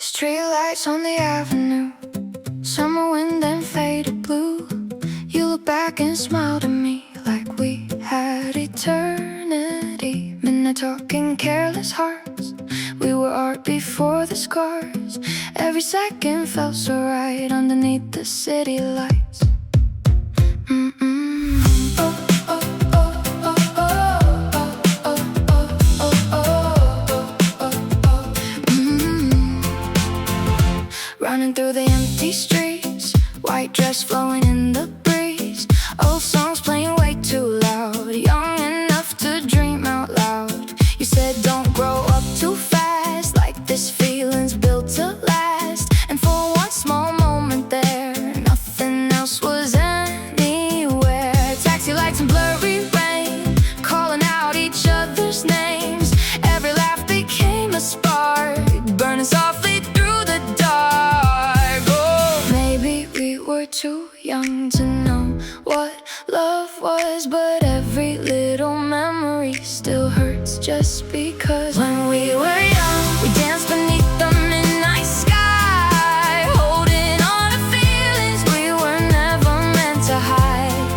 Streetlights on the avenue, summer wind and faded blue. You look back and smiled at me like we had eternity. Midnight talking, careless hearts. We were art before the scars. Every second felt so right underneath the city lights. Running through the empty streets, white dress flowing in the breeze. Old songs playing way too loud, young enough to dream out loud. You said don't grow up too fast, like this feeling's built to last. And for one small moment there, nothing else was anywhere. Taxi lights and blurry rain, calling out each other's names. Every laugh became a spark, burning softly through the dark. We're too young to know what love was, but every little memory still hurts just because. When we were young, we danced beneath the midnight sky, holding on to feelings we were never meant to hide.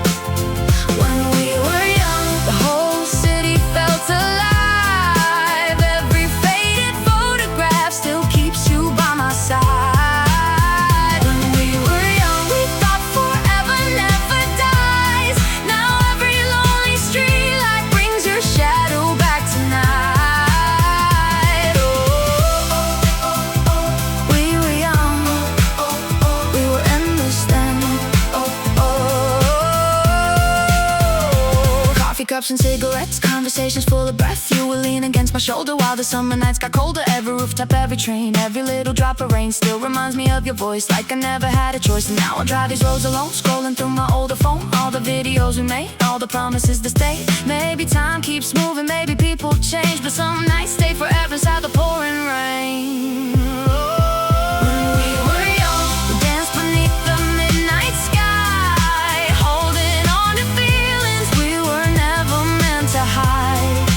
When we were young, the whole city felt alive. Every faded photograph still keeps you by my side. Cups and cigarettes, conversations full of breath. You were leaning against my shoulder while the summer nights got colder. Every rooftop, every train, every little drop of rain still reminds me of your voice, like I never had a choice. And now I drive these roads alone, scrolling through my older phone. All the videos we made, all the promises that stayed. Maybe time keeps moving, maybe people change, but some nights stay forever inside the pouring rain. When we were young, we danced beneath the midnight sky, holding on to feelings we were never meant to hide.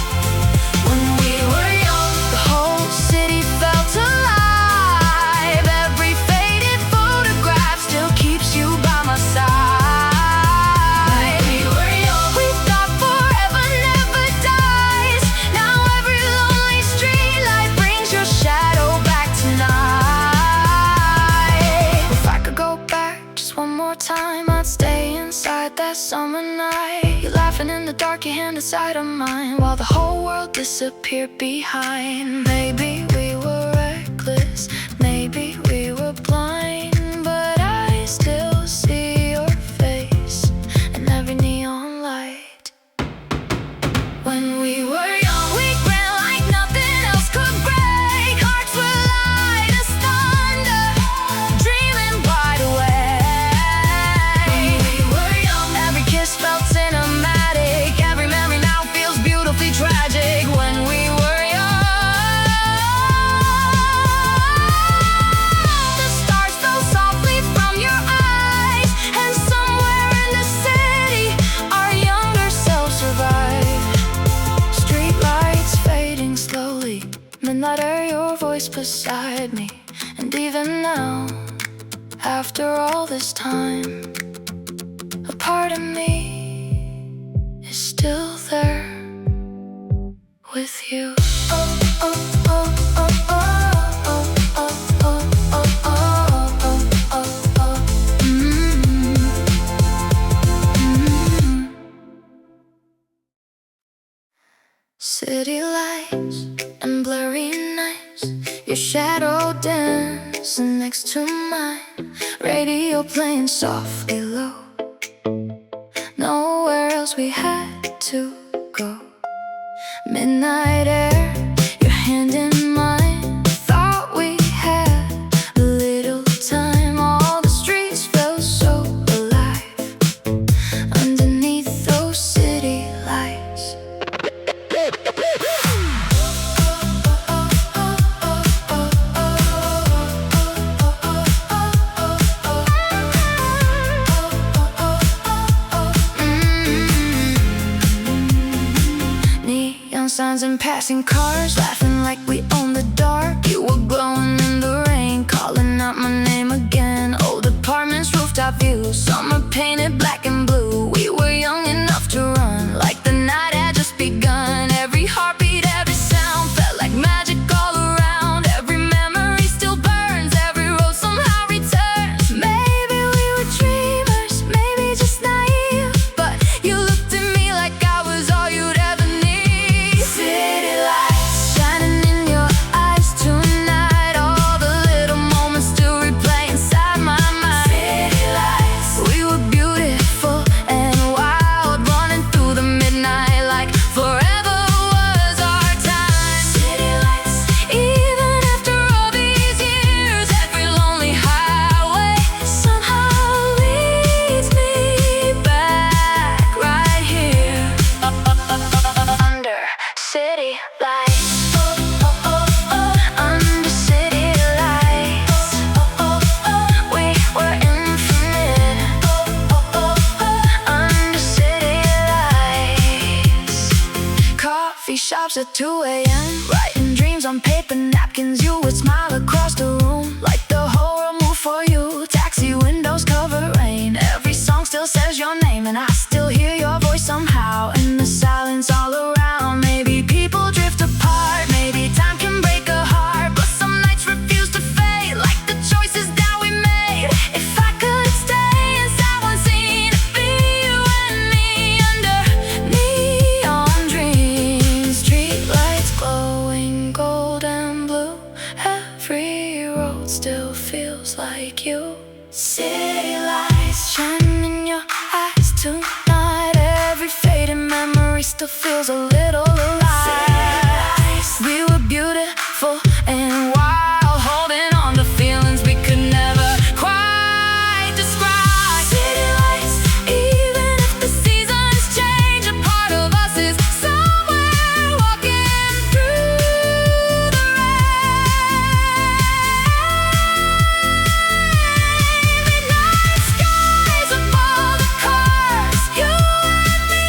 When we were young, the whole city felt alive. Every faded photograph still keeps you by my side. When we were young, we thought forever never dies. Now every lonely streetlight brings your shadow back tonight. If I could go back just one more time, I'd stay inside that summer night. You're laughing in the dark, your hand inside of mine, while the whole world disappeared behind. Maybe we were reckless, maybe we were blind, but I still see your face in every neon light. When we were young, we ran like nothing else could break. Hearts were light as thunder, dreaming wide awake. When we were young, every kiss felt cinematic. Every memory now feels beautifully tragic. When we were young, the stars fell softly from your eyes, and somewhere in the city our younger selves survived. Streetlights fading slowly, midnight air, your voice beside me. And even now, after all this time, a part of me is still there with you. City lights and blurry nights, your shadow dancing next to mine. Radio playing softly low, nowhere else we had to go. Midnight air, your hand in mine. Thought we had a little time. All the streets felt so alive underneath those city lights. Neon signs and passing cars, laughing like we own the dark. You were glowing in the rain. you. Summer painted black and blue. We were young enough to run like the night had just begun. Every heartbeat, every sound felt like magic all around. Every memory still burns, every road somehow returns. Maybe we were dreamers, maybe just naive, but you looked at me like I was all you'd ever need. City lights shining in your eyes tonight. All the little moments still replay inside my mind. City lights, we were beautiful and wild, running through the midnight like forever was our time. City lights, even after all these years, every lonely highway somehow leads me back right here. Under city lights, under city lights, we were infinite. Under city lights, coffee shops at 2 a.m. writing dreams on paper napkins. You would smile across the room like the whole world moved for you. Taxi windows cover rain, every song still says your name, and I still hear your voice somehow in the silence all around. Maybe people drift apart, maybe time can break a heart, but some nights refuse to fade like the choices that we made. If I could stay inside one scene, it'd be you and me under neon dreams. Street lights glowing gold and blue, every road still feels like you. City lights shining in your eyes tonight. Every faded memory still feels a little alive. We were beautiful and wild, holding on to feelings we could never quite describe. City lights, even if the seasons change, a part of us is somewhere walking through the rain. Midnight skies above the cars, you and me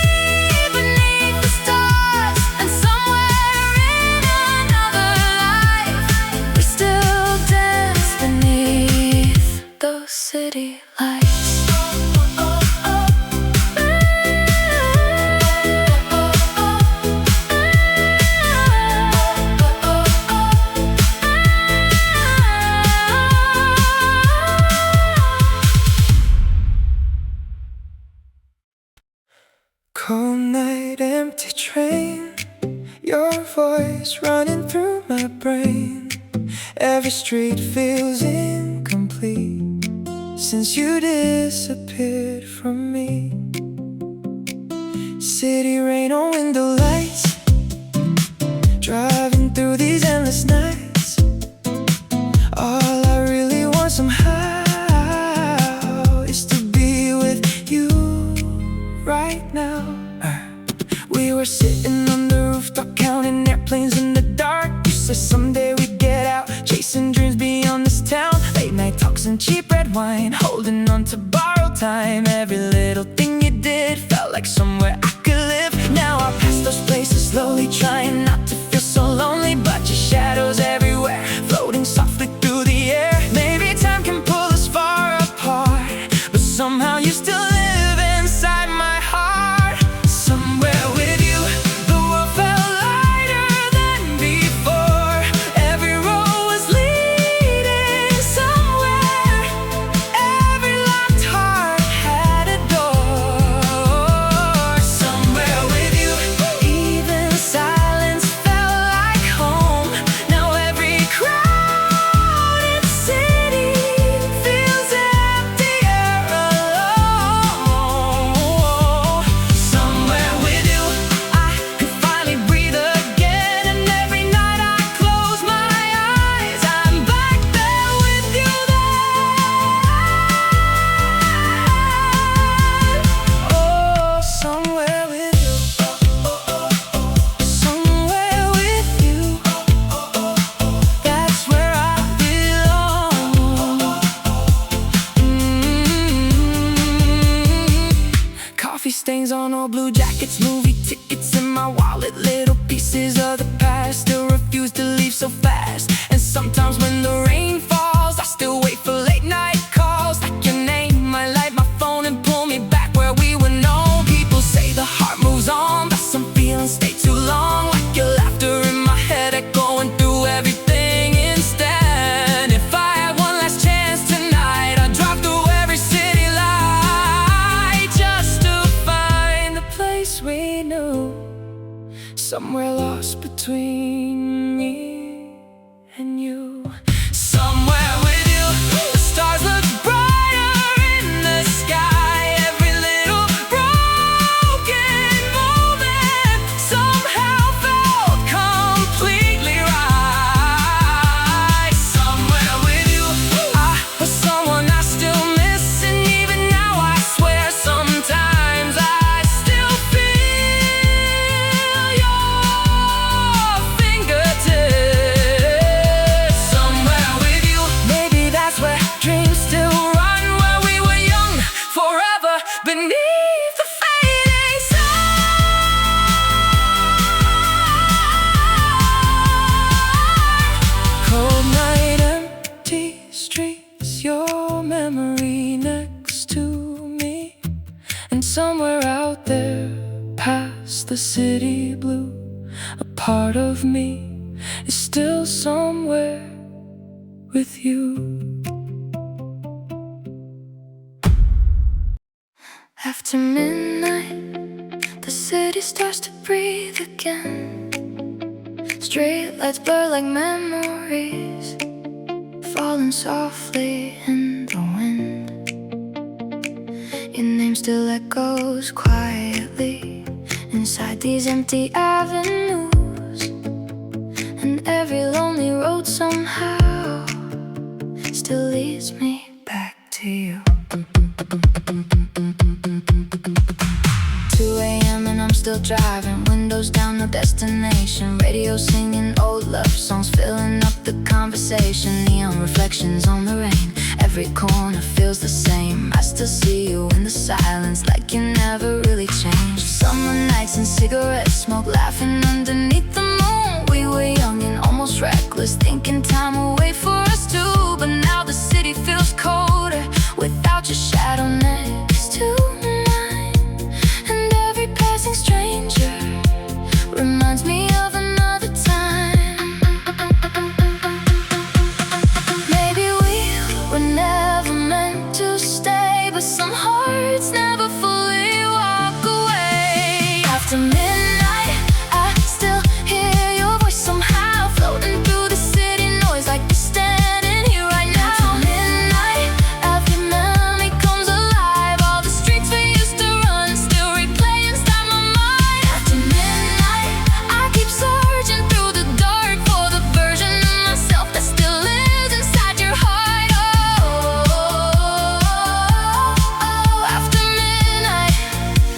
beneath the stars, and somewhere in another life we still dance beneath those city lights. Cold night, empty train, your voice running through my brain. Every street feels incomplete since you disappeared from me. City rain on window lights, driving through these endless nights. All I really want somehow is to be with you right now. We were sitting on the rooftop counting airplanes in the dark. You said someday we'd get out, chasing dreams beyond this town. Late night talks and cheap red wine, holding on to borrowed time. Every little thing you did felt like somewhere I could live. Now I pass those places slowly, trying not to feel so lonely, but your shadow's everywhere, floating softly through the air. Maybe time can pull us far apart, but somehow you still live inside my heart. Somewhere with you, the world felt lighter than before. Every road was leading somewhere, every locked heart had a door. Somewhere with you, even silence felt like home. Now every crowded city feels emptier alone. Somewhere with you, I could finally breathe again, and every night I close my eyes, I'm back there with you then. Oh, somewhere with you, somewhere with you, that's where I belong. Coffee stains on old blue jackets, movie tickets in my wallet, little pieces of the past still refuse to leave so fast. And sometimes when the rain falls, I still wait for late night calls, like your name, my light, my somewhere lost between me and you. Somewhere with you, the stars look brighter in the sky. Every little broken moment somehow felt completely right. Somewhere with you, I was someone I still miss, and even now I swear sometimes I still feel your fingertips. Somewhere with you, maybe that's where dreams still run, where we were young forever beneath the fading sun. Cold night, empty streets, your memory next to me. And somewhere out there, past the city blue, a part of me is still somewhere with you. After midnight, the city starts to breathe again. Street lights blur like memories, falling softly in the wind. Your name still echoes quietly inside these empty avenues, and every lonely road somehow still leads me back to you. 2 a.m. and I'm still driving, windows down, no destination. Radio singing old love songs, filling up the conversation. Neon reflections on the rain, every corner feels the same. I still see you in the silence, like you never really changed. Summer nights and cigarette smoke, laughing underneath the moon. We were young and almost reckless, thinking time will wait for us too. But now the city feels colder without your shadow next to mine. And every passing stranger reminds me of another time. Maybe we were never meant to stay, but some hearts never fully walk away. After midnight, I still hear your voice somehow, floating through the city noise like you're standing here right now. After midnight, every memory comes alive. All the streets we used to run still replay inside my mind. After midnight, I keep searching through the dark for the version of myself that still lives inside your heart. After midnight,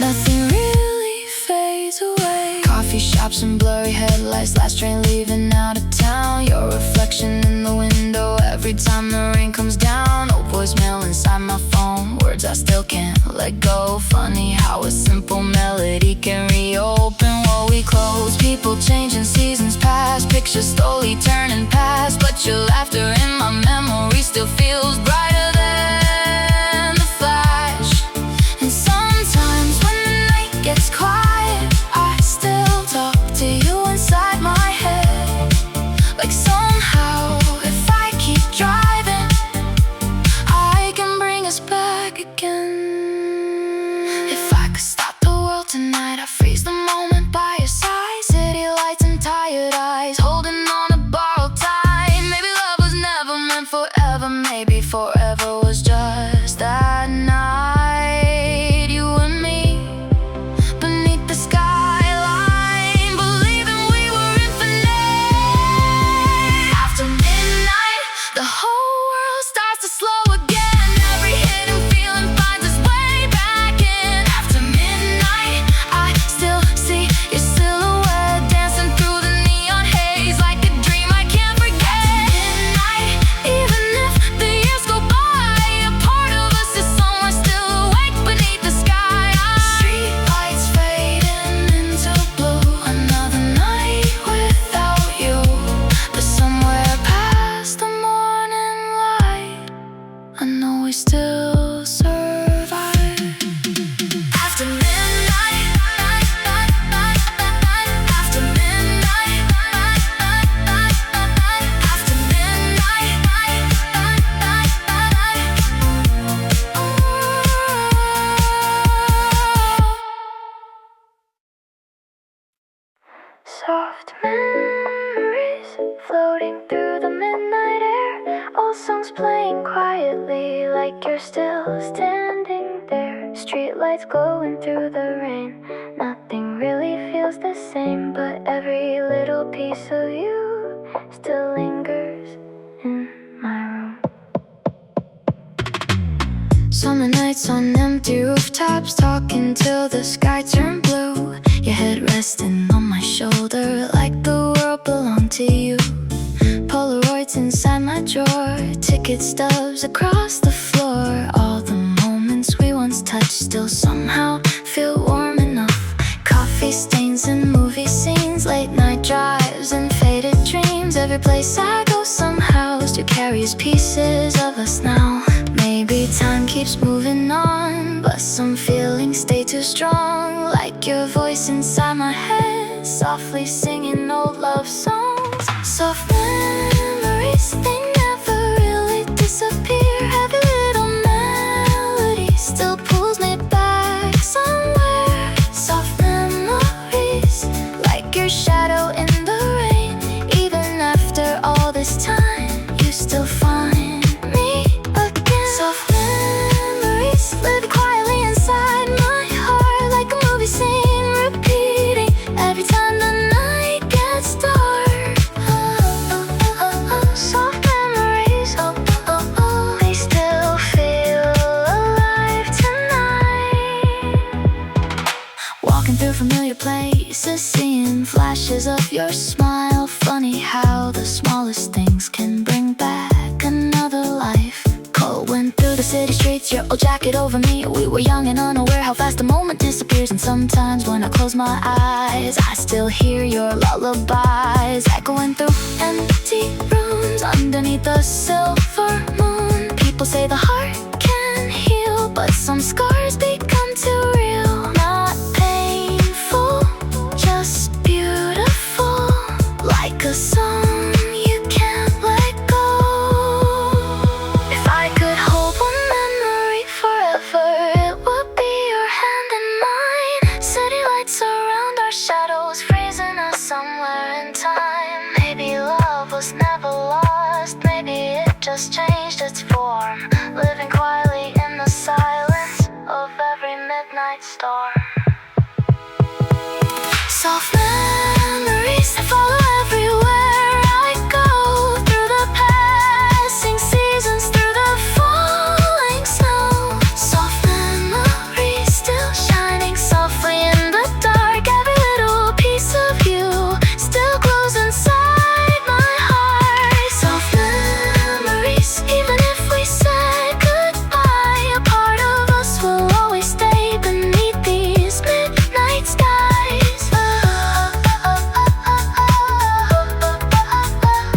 nothing really fades away. Coffee shops and blurry headlights, last train leaving out of town. Your reflection in the window every time the rain comes down. Oh, voicemail inside my phone, words I still can't let go. Funny how a simple melody can reopen what we close. People changing, seasons pass, pictures slowly turning past, but your laughter in my memory still feels brighter than the flash. And sometimes when the night gets quiet, I still talk to you inside my head. Like somehow, if I keep driving, I can bring us back again. If I could stop the world tonight, I'd freeze the moment by your side. City lights and tired eyes, holding on to borrowed time. Maybe love was never meant forever, maybe forever was just that night. You and me, beneath the skyline, believing we were infinite. After midnight, the whole world starts to slow again. Every hidden feeling finds its way back in. After midnight, I still see your silhouette dancing through the neon haze like a dream I can't forget. Midnight, even if the years go by, a part of us is somewhere still awake beneath the sky. Street lights fading into blue, another night without you. But somewhere past the morning light, I know we still survive. After midnight, after midnight, after midnight. old songs playing quietly, like you're still standing there. Streetlights glowing through the rain. Nothing really feels the same, but every little piece of you still lingers in my room. Summer nights on empty rooftops, talking till the sky turned blue. Your head resting on my shoulder, like the world belonged to you. Polaroids inside my drawer, ticket stubs across the floor. All the moments we once touched still somehow feel warm enough. Coffee stains and movie scenes, late night drives and faded dreams. Every place I go somehow still carries pieces of us now. Maybe time keeps moving on, but some feelings stay too strong. Like your voice inside my head, softly singing old love songs. Soft memories, they never really disappear. Every little melody still pulls me back somewhere. Soft memories, like your shadow in the rain. Even after all this time, you still find me again. Soft memories live quietly inside my heart, like a movie scene repeating every time the night gets dark. Soft memories, they still feel alive tonight. Walking through familiar places, seeing flashes of your smile. Funny how the smallest things can bring back another life. Cold wind through the city streets, your old jacket over me. We were young and unaware how fast a moment disappears. And sometimes when I close my eyes, I still hear your lullabies echoing through empty rooms underneath the silver moon. People say the heart can heal, but some scars become too real. Not painful, just beautiful, like a song you can't let go. If I could hold one memory forever, it would be your hand in mine. City lights surround our shadows, freezing us somewhere in time. Maybe love was never lost, maybe it just changed its form, living quietly in the silence of every midnight storm. Soft memories that follow everywhere I go, through the passing seasons, through the falling snow. Soft memories still shining softly in the dark. Every little piece of you still glows inside my heart. Soft memories, even if we said goodbye, a part of us will always stay beneath these midnight skies.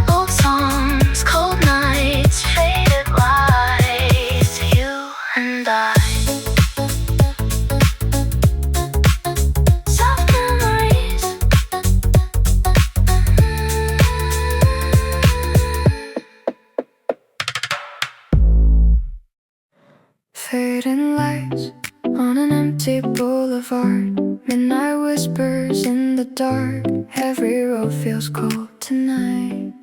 Old songs, cold nights, faded lights, you and I. Soft memories. Fading lights on an empty boulevard. Midnight whispers in the dark. Every road feels cold tonight.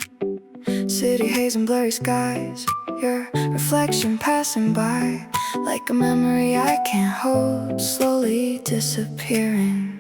City haze and blurry skies. Your reflection passing by, like a memory I can't hold, slowly disappearing.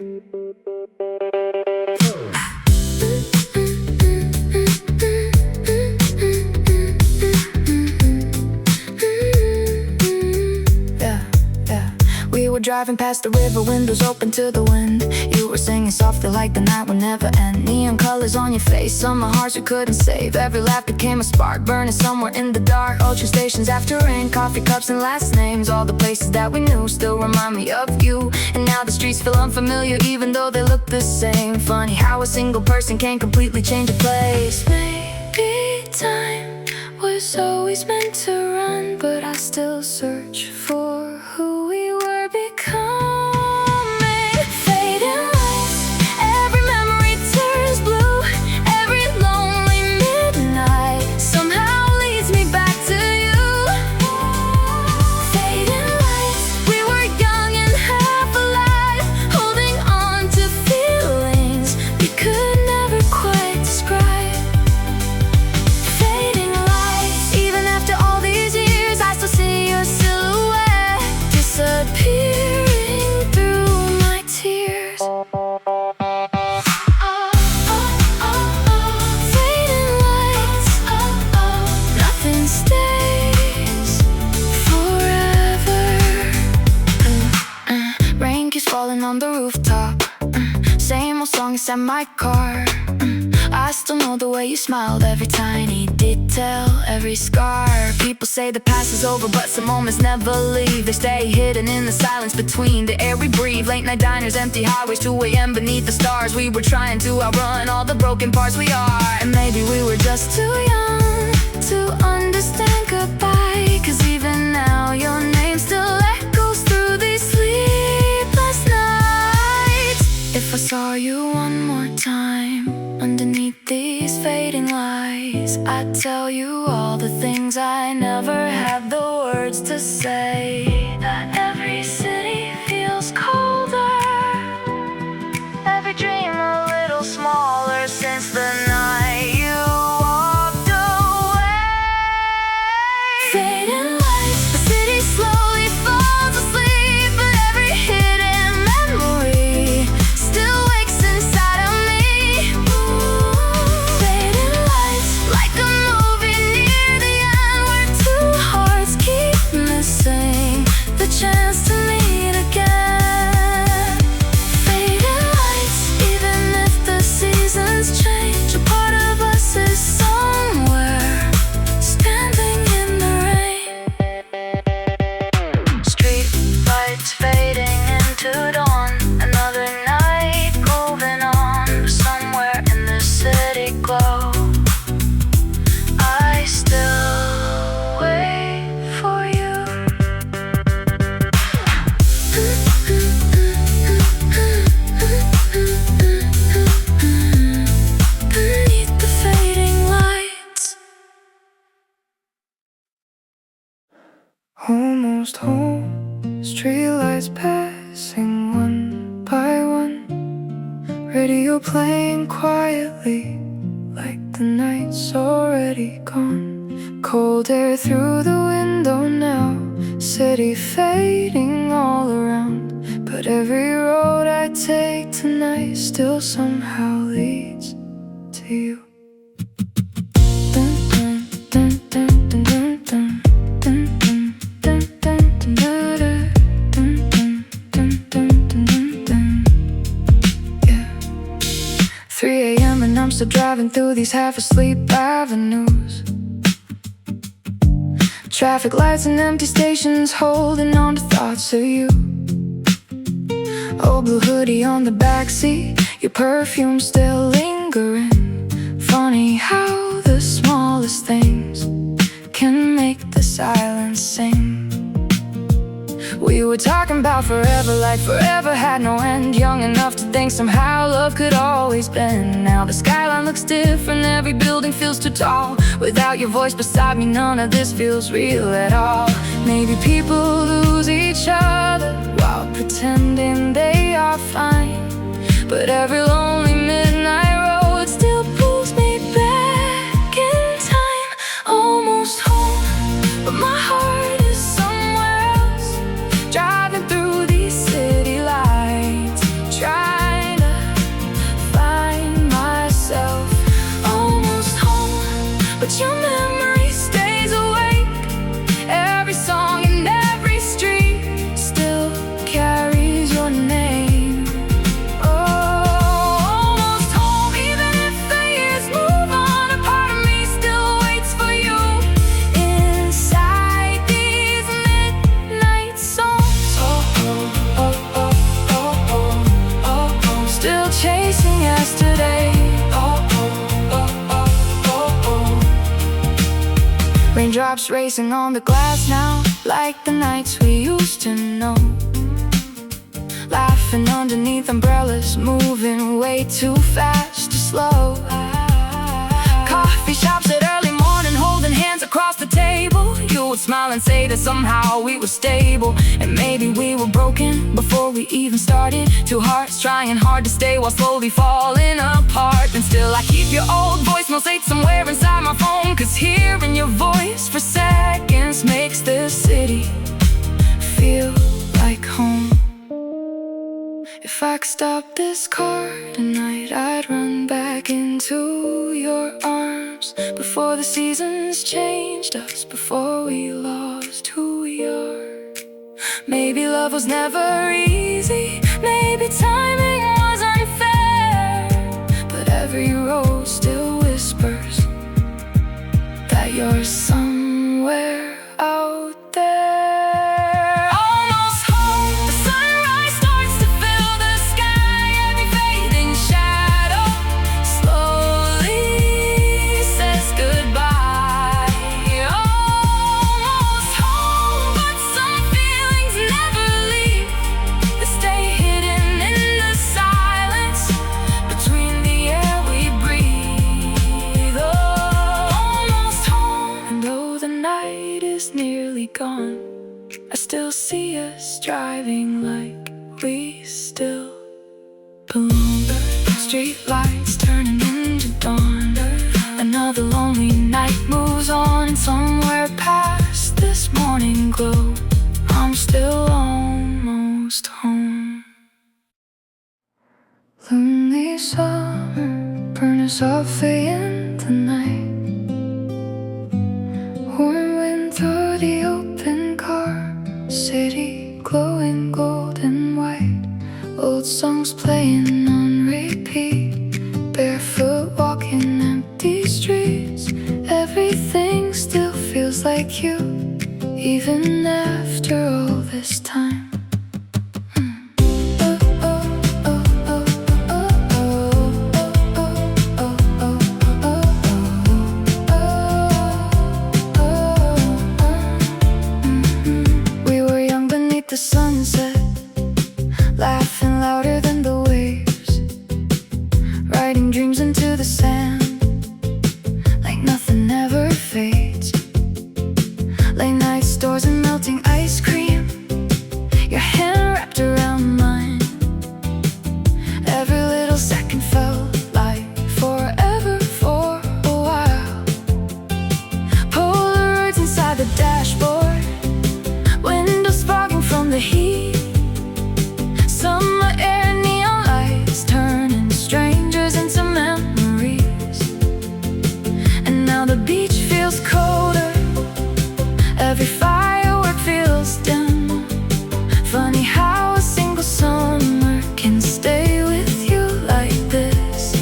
We were driving past the river, windows open to the wind. You were singing softly like the night would never end. Neon colors on your face, summer hearts we couldn't save. Every laugh became a spark, burning somewhere in the dark. Ocean stations after rain, coffee cups and last names. All the places that we knew still remind me of you. And now the streets feel unfamiliar even though they look the same. Funny how a single person can completely change a place. Maybe time was always meant to run, but I still search for who we were becoming. Fading lights, every memory turns blue. Every lonely midnight somehow leads me back to you. Fading lights, we were young and half alive, holding on to feelings we could never quite describe. Fading lights, even inside my car. I still know the way you smiled, every tiny detail, every scar. People say the past is over, but some moments never leave. They stay hidden in the silence between the air we breathe. Late night diners, empty highways, 2 a.m. beneath the stars. We were trying to outrun all the broken parts we are. And maybe we were just too young to understand goodbye. Cause even now your name still echoes through these sleepless nights. If I saw you one more time underneath these fading lights, I'd tell you all the things I never had the words to say. That every city feels colder, every dream a little smaller since the night you walked away. Fading lights, the city slowly falls asleep, but every hidden memory still wakes inside of me. Fading lights, like a movie near the end, where 2 hearts keep missing the chance to meet again. Fading lights, even if the seasons change, a part of us is somewhere standing in the rain. Street lights fading into dawn, another night moving on. Somewhere in this city glow, I still wait for you. Beneath the fading lights. Almost home, streetlights passing one by one, radio playing quietly like the night's already gone. Cold air through the window now, city fading all around. But every road I take tonight still somehow leads to you. Dun, dun, dun, dun, dun, dun, dun, dun, dun, dun, dun, dun, dun, dun, dun. Yeah. 3 a.m. and I'm still driving through these half-asleep avenues. Traffic lights and empty stations, holding on to thoughts of you. Old blue hoodie on the backseat, your perfume still lingering. Funny how the smallest things can make the silence sing. We were talking about forever, like forever had no end. Young enough to think somehow love could always bend. Now the skyline looks different, every building feels too tall. Without your voice beside me, none of this feels real at all. Maybe people lose each other while pretending they are fine, but every lonely midnight road still pulls me back in time. Almost home, but my heart is somewhere else. Driving through these city lights, trying to find myself. Almost home, but your memory stays awake. Every song and every street still carries your name. Oh, almost home, even if the years move on. A part of me still waits for you inside these midnight songs. Oh, oh, oh, oh, oh, oh, oh, oh. Still chasing yesterday. Oh, oh, oh, oh, oh, oh. Raindrops racing on the glass now, like the nights we used to know. Laughing underneath umbrellas, moving way too fast, too slow. Coffee shops at early morning, holding hands across the table. You would smile and say that somehow we were stable. And maybe we were broken before we even started. 2 hearts trying hard to stay while slowly falling apart. And still I keep your old voicemail saved somewhere inside my phone. Cause hearing your voice for seconds makes this city feel like home. If I could stop this car tonight, I'd run back into your arms. Before the seasons changed us, before we lost who we are. Maybe love was never easy, maybe timing was unfair. every road still whispers that you're somewhere out there. Almost home, the sunrise starts to fill the sky. Every fading shadow slowly says goodbye. Almost home, but some feelings never leave. They stay hidden in the silence between the air we breathe. Almost home, and though the night is nearly gone, I still see us driving like we still belong. Street lights turning into dawn. Another lonely night moves on, and somewhere past this morning glow, I'm still almost home. Lonely summer, burn us off in the night. Warm wind through the open car, city glowing gold and white. Old songs playing on repeat, barefoot walking empty streets. Everything still feels like you, even after all this time. We were young beneath the sunset, laughing louder than the waves, writing dreams into the sand like nothing ever fades. Late night stores and melting ice cream, your hand wrapped around mine. Every little second felt like forever for a while. Polaroids inside the dashboard, windows fogging from the heat. Summer air, neon lights turning strangers into memories. And now the beach feels colder, every firework feels dim. Funny how a single summer can stay with you like this.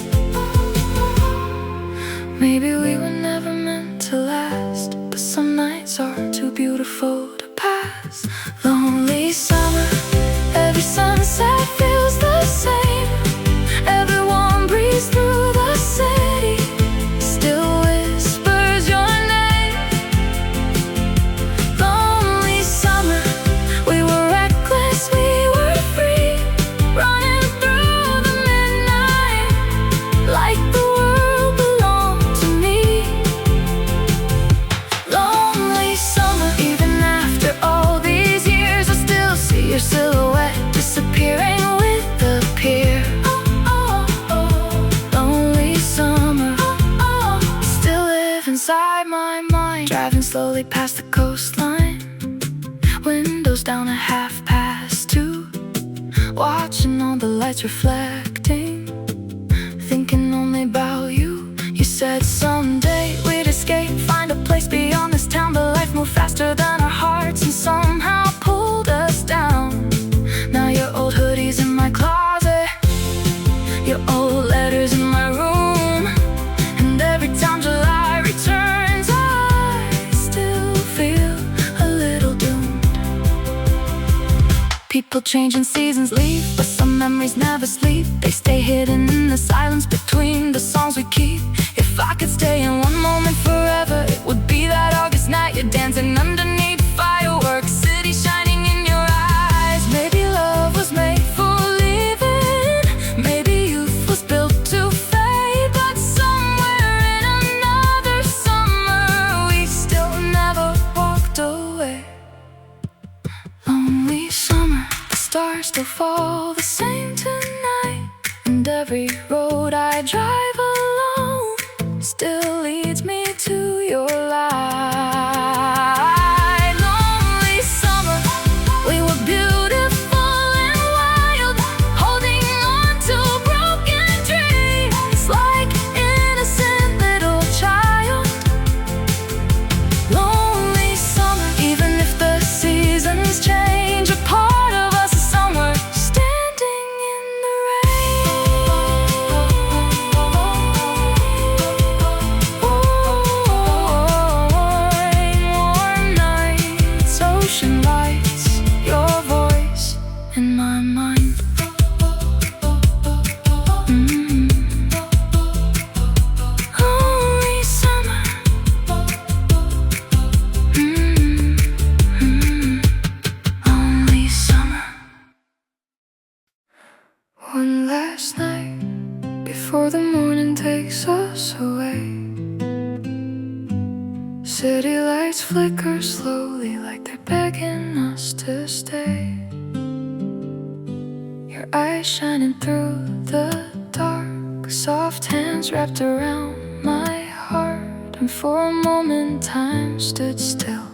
Maybe we were never meant to last, but some nights are too beautiful to pass. Lonely summer, every sunset feels the same. Every warm breeze through the city still whispers your name. Lonely summer, we were reckless, we were free, running through the midnight like the world belonged to me. Lonely summer, even after all these years, I still see your silhouette disappearing with the pier. Lonely summer, still live inside my mind. Driving slowly past the coastline, windows down at 2:30, watching all the lights reflecting, thinking only about you. You said someday we'd escape, find a place beyond this town, but life moved faster than our hearts and somehow pulled us down. Now your old hoodie's in my closet, your old letters in my room, and every time July returns, I still feel a little doomed. People change and seasons leave, but some memories never sleep. They stay hidden in the silence between the songs we keep. If I could stay in one moment forever, it would be that August night you're dancing underneath fireworks, city shining in your eyes. Maybe love was made for living, maybe youth was built to fade, but somewhere in another summer we still never walked away. Lonely summer, the stars still fall the same tonight, and every road I drive alone still leads me to your light. Lonely summer, we were beautiful and wild, holding on to broken dreams like innocent little child. Lonely summer, even if the seasons change, a part of us is somewhere standing in the rain. ocean lights, your voice in my mind. Only summer. Only summer. One last night before the morning takes us away. City lights flicker slowly like they're begging us to stay. Your eyes shining through the dark, soft hands wrapped around my heart. And for a moment time stood still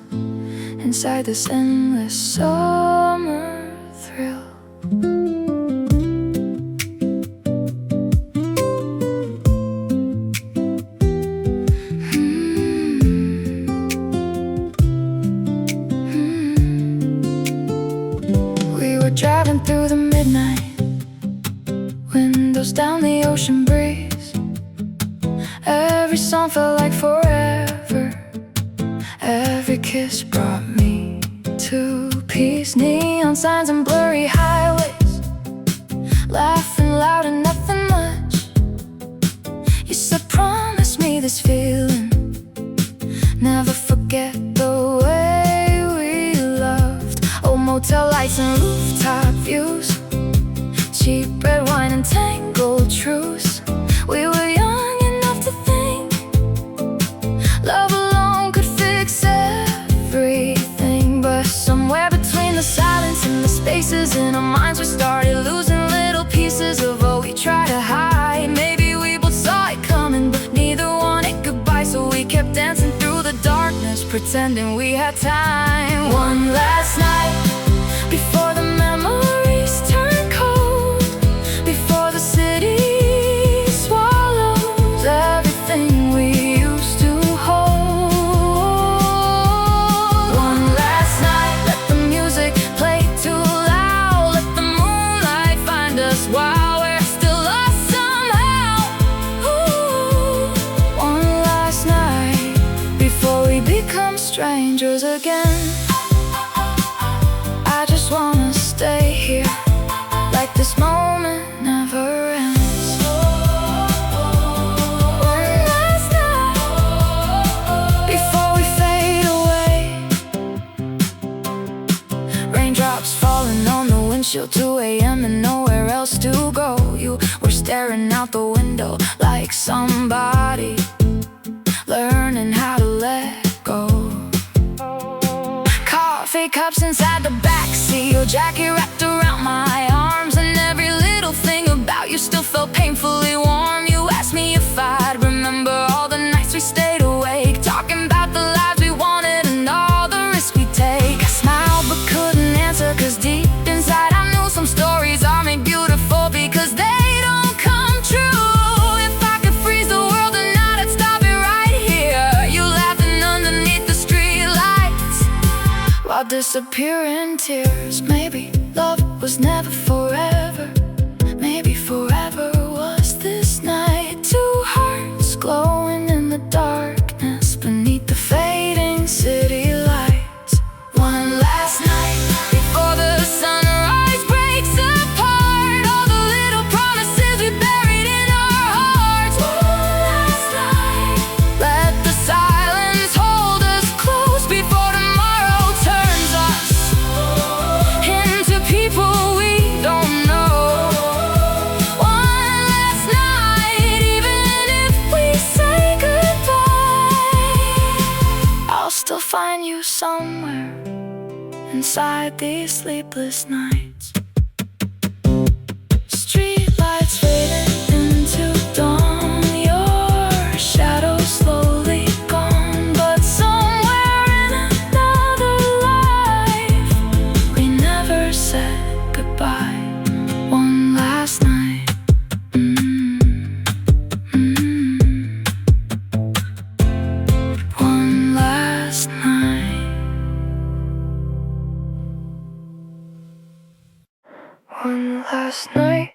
inside this endless summer thrill. Driving through the midnight, windows down, the ocean breeze. Every song felt like forever. Every kiss brought me to peace. Neon signs and blurry highways, laughing loud and nothing much. You said promise me this feeling, never forget the way we loved. Old motel lights and rooftop views, cheap red wine and tangled truths. We were young enough to think love alone could fix everything. But somewhere between the silence and the spaces in our minds, we started losing little pieces of what we tried to hide. Maybe we both saw it coming, but neither wanted goodbye. So we kept dancing through the darkness, pretending we had time. One last night before the memories turn cold, before the city swallows everything we used to hold. One last night, let the music play too loud, let the moonlight find us while we're still lost somehow. Ooh. One last night before we become strangers again. I just wanna stay here, like this moment never ends. One last night before we fade away. Raindrops falling on the windshield, 2 a.m. and nowhere else to go. You were staring out the window like somebody learning how to let go. Coffee cups inside the backseat, your jacket wrapped around my arms, and every little thing about you still felt painfully warm. You asked me if I'd remember all the nights we stayed awake, talking about the lives we wanted and all the risks we'd take. I smiled but couldn't answer, cause deep inside I knew some stories are made beautiful because they don't come true. If I could freeze the world tonight, I'd stop it right here. You laughing underneath the street lights while disappearing tears. Maybe love was never forever. Maybe forever was this night. Two hearts glowing in the darkness beneath the fading city lights. One last night before the sunrise breaks apart all the little promises we buried in our hearts. One last night, let the silence hold us close before tomorrow turns us into people we don't know. One last night, even if we say goodbye, I'll still find you somewhere inside these sleepless nights. Streetlights fading into dawn, your shadow slowly gone. But somewhere in another life, we never said goodbye. One last night. One last night. One last night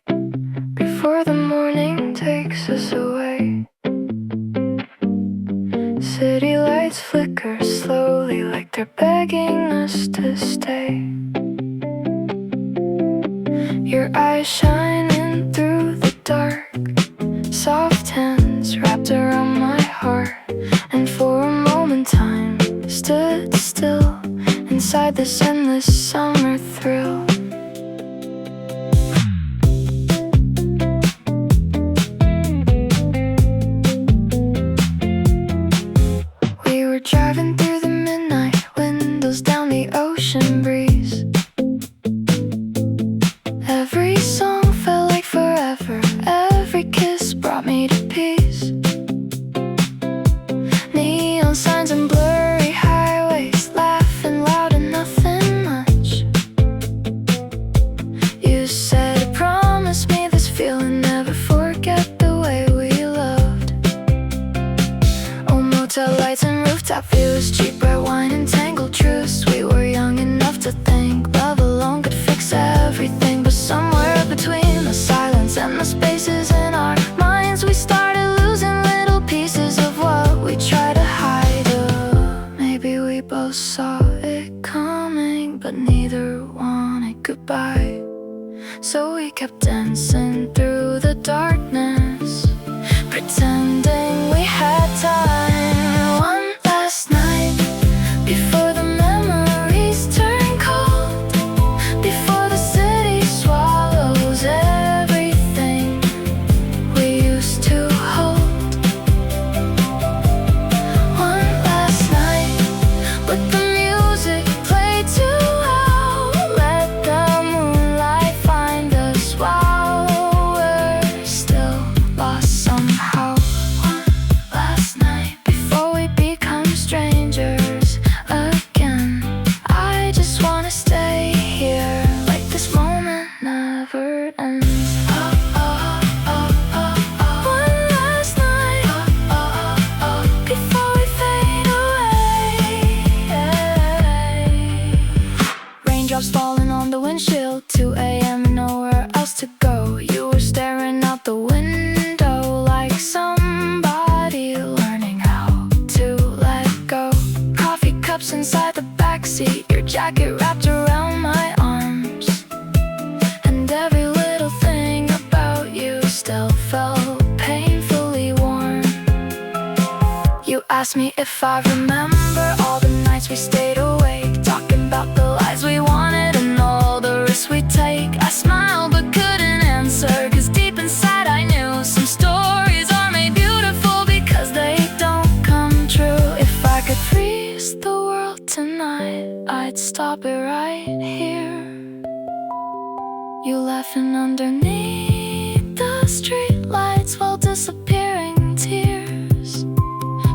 before the morning takes us away. City lights flicker slowly away like they're begging us to stay. Your eyes shining through the dark, soft hands wrapped around my heart. And for a moment time stood still inside this endless summer thrill. We were driving through the midnight, windows down, the ocean breeze. Every song felt like forever, every kiss brought me to peace. Neon signs and blurry highways, laughing loud and nothing much. You said, promise me this feeling, never forget the way we loved. Oh, motel lights and rooftop views, cheap red wine and tangled truths. We were young enough to think love alone could fix everything. But somewhere between the silence and the spaces in our minds, we started losing little pieces of what we tried to hide. Maybe we both saw it coming, but neither wanted goodbye. So we kept dancing through the darkness, pretending we had time. One last night before the memories turn cold, before the city swallows everything we used to hold. One last night, let the music play too loud, let the moonlight find us while we're still lost somehow. One last night before we become strangers again. I just wanna stay here, like this moment never ends. One last night before we fade away. Raindrops falling on the windshield, 2 a.m. and nowhere else to go. You were staring out the window like somebody learning how to let go. Coffee cups inside the backseat, your jacket wrapped around my arms, and every little thing about you still felt painfully warm. You asked me if I remember all the nights we stayed awake, talking about the lives we wanted and all the risks we'd take. I smiled but couldn't answer, 'cause deep inside I knew some stories are made beautiful because they don't come true. If I could freeze the world tonight, I'd stop it right here. You laughing underneath the street lights while disappearing tears.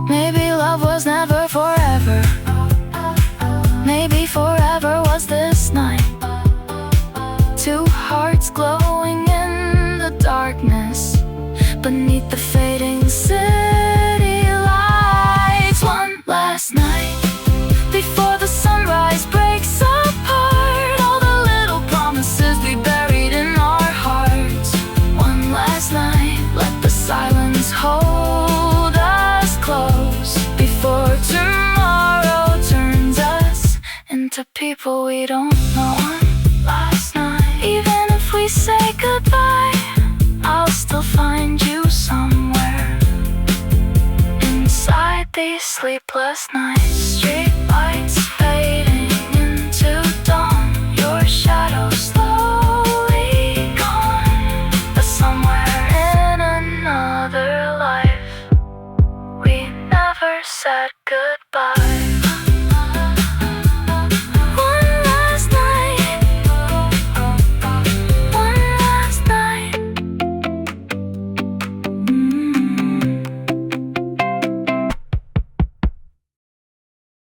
Maybe love was never forever, maybe forever was this night. Two hearts glowing in the darkness beneath the fading city lights. One last night before the sunrise breaks apart all the little promises we buried in our hearts. One last night, let the silence hold us close before tomorrow turns us into people we don't know. One last night, even if we say goodbye, I'll still find you somewhere inside these sleepless nights. Street lights